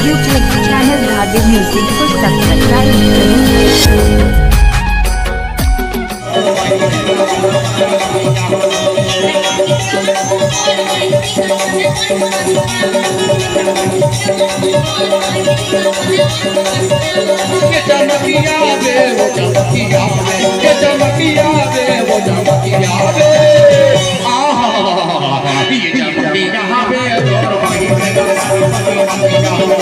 YouTube channel धागे music को subscribe करें। चमकिया वे वो चमकिया वे ये चमकिया वे वो चमकिया वे आहा ये चमकिया वे और भाई ये चमकिया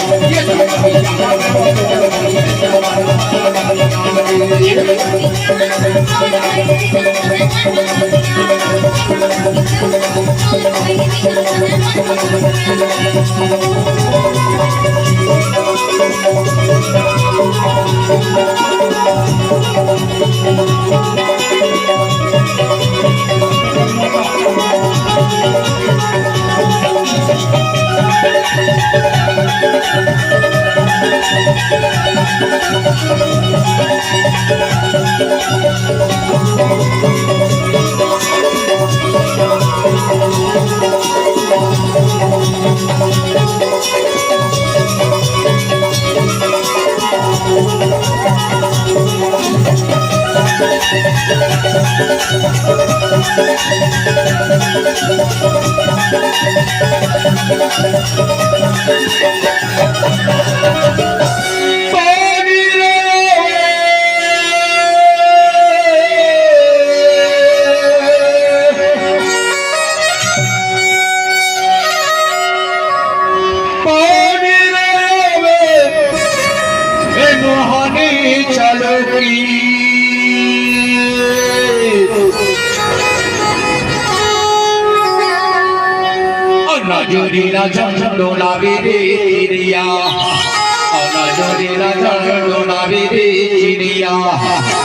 Najurila jandola vidiriya, Najurila jandola vidiriya,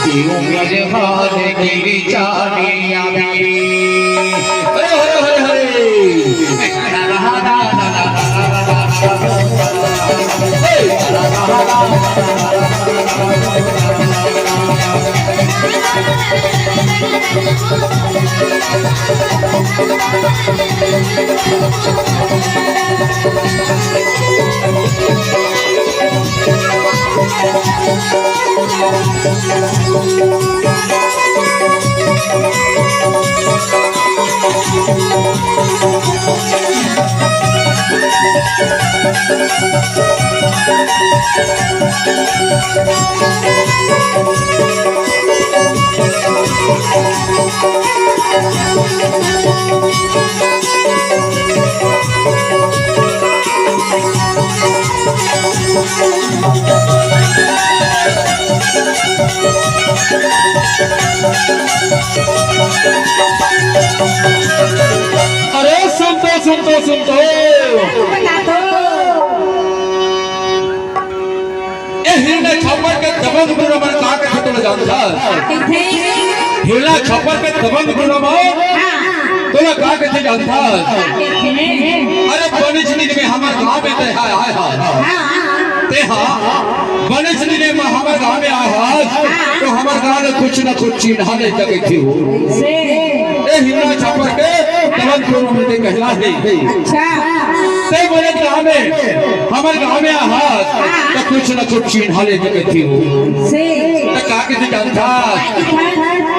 Iyum jehane kiri chaniya bi. अरे सुनतो हिला छप्पर के दबंग बुरमन का के तो जानता हिला छप्पर के दबंग बुरमन तोला का के जानता अरे बनिचनी में हमार गांव में ते हाय ते हां बनिचनी में हमार गांव में आया तो हमार गांव में कुछ ना कुछ चिन्ह नहीं तक थी हो ए हिला छप्पर के दबंग बुरमन ते कहला है अच्छा ते बोले गांव में हमारे गांव में हाथ तो कुछ न कुछ चिन्ह लेके थी हो तो का के जानता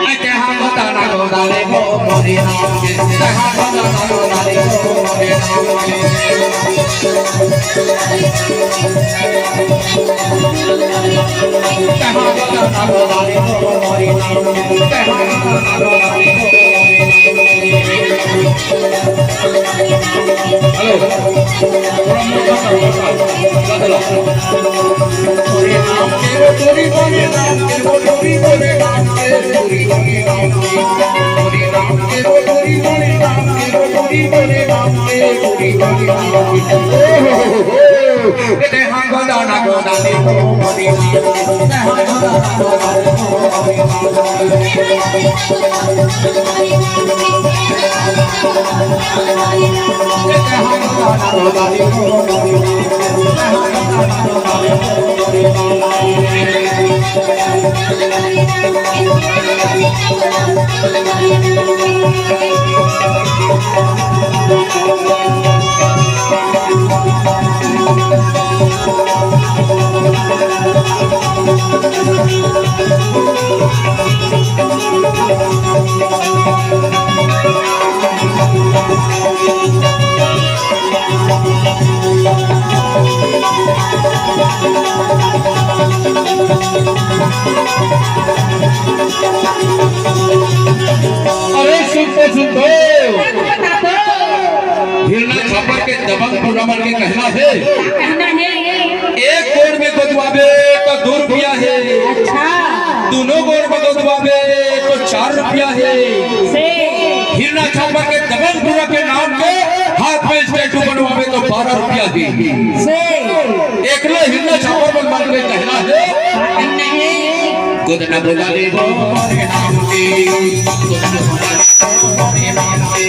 मैं कहां बताना गोदाले को मोरी नाम के कहां बताना गोदाले को मोरी नाम के कहां बताना गोदाले को मोरी नाम के कहां बताना गोदाले को सुन दो हिरना छापर के दबंग प्रोग्रामर के कहना है एक गोड़ में गोदवाबे तो 2 रुपया है दोनों गोड़ में गोदवाबे तो 4 रुपया है हिरना छापर के दबंग प्रोग्राम के नाम के हाथ में स्टैचू बनवाबे तो 12 रुपया है एकला हिरना छापर बनवाने के कहना है गोदना बोला ले वो मोरे नाम के गोदना बोला मोरे नाम के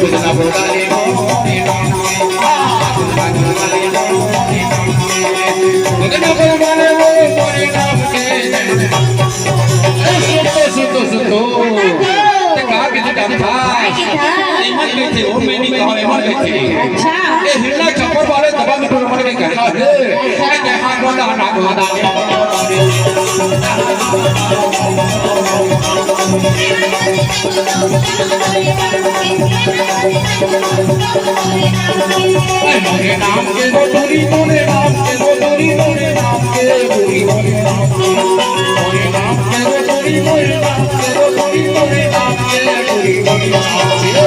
गोदना बोला ले वो मोरे नाम के गोदना बोला ले वो मोरे नाम के सुतो ते कहा कि डांस था इमन गई थे वो मैं नहीं कहा इमन गई थी ये हिरना छप्पर वाले दबंग प्रोग्रामर के कहना है कि हां गोदा ना गोदा मोरे नाम के वो दूरी मोरे नाम के वो दूरी मोरे नाम के दूरी मोरे नाम के मोरे नाम के वो दूरी मोरे नाम के वो दूरी मोरे नाम के दूरी मोरे नाम के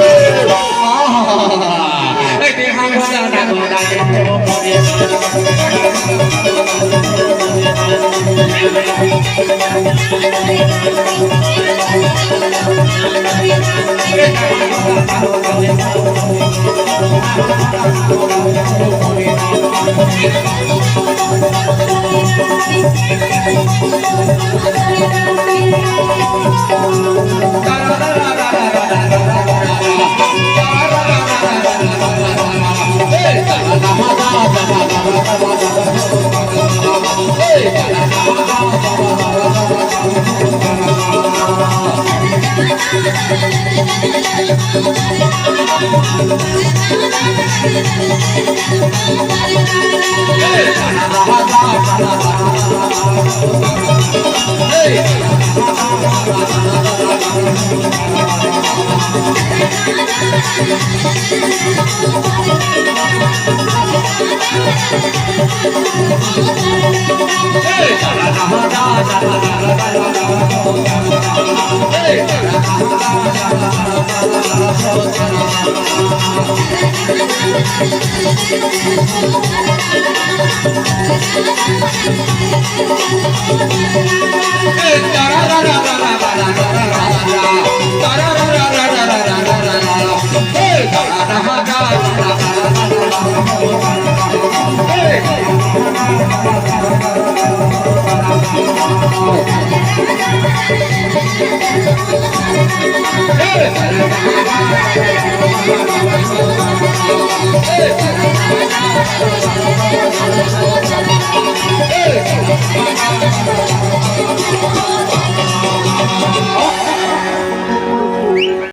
आहा ए के हम गोदा ना गोदा वो मोरे Hey!